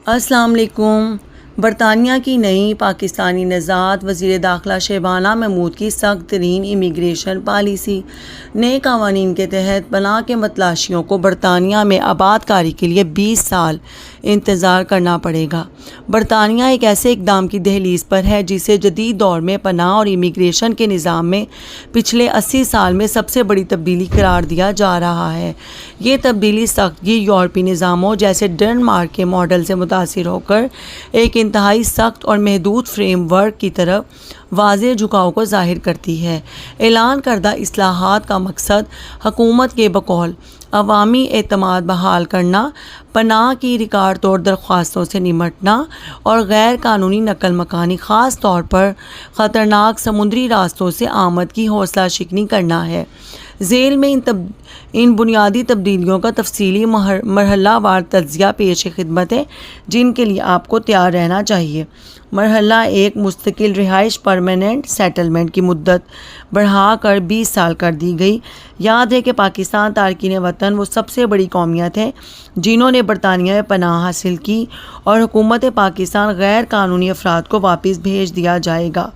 السلام علیکم۔ برطانیہ کی نئی پاکستانی نژاد وزیر داخلہ شبانہ محمود کی سخت ترین امیگریشن پالیسی۔ نئے قوانین کے تحت پناہ کے متلاشیوں کو برطانیہ میں آباد کاری کے لیے 20 سال انتظار کرنا پڑے گا۔ برطانیہ ایک ایسے اقدام کی دہلیز پر ہے جسے جدید دور میں پناہ اور امیگریشن کے نظام میں پچھلے 80 سال میں سب سے بڑی تبدیلی قرار دیا جا رہا ہے۔ یہ تبدیلی سختگی یورپی نظاموں جیسے ڈنمارک کے ماڈل سے متاثر ہو کر ایک انتہائی سخت اور محدود فریم ورک کی طرف واضح جھکاؤ کو ظاہر کرتی ہے۔ اعلان کردہ اصلاحات کا مقصد حکومت کے بقول عوامی اعتماد بحال کرنا، پناہ کی ریکارڈ توڑ درخواستوں سے نمٹنا اور غیر قانونی نقل مکانی خاص طور پر خطرناک سمندری راستوں سے آمد کی حوصلہ شکنی کرنا ہے۔ ذیل میں ان بنیادی تبدیلیوں کا تفصیلی مرحلہ وار تجزیہ پیش خدمت ہے جن کے لیے آپ کو تیار رہنا چاہیے۔ مرحلہ 1، مستقل رہائش پرماننٹ سیٹلمنٹ کی مدت بڑھا کر 20 سال کر دی گئی۔ یاد ہے کہ پاکستان تارکین وطن وہ سب سے بڑی قومیت ہے جنہوں نے برطانیہ میں پناہ حاصل کی اور حکومت پاکستان غیر قانونی افراد کو واپس بھیج دیا جائے گا۔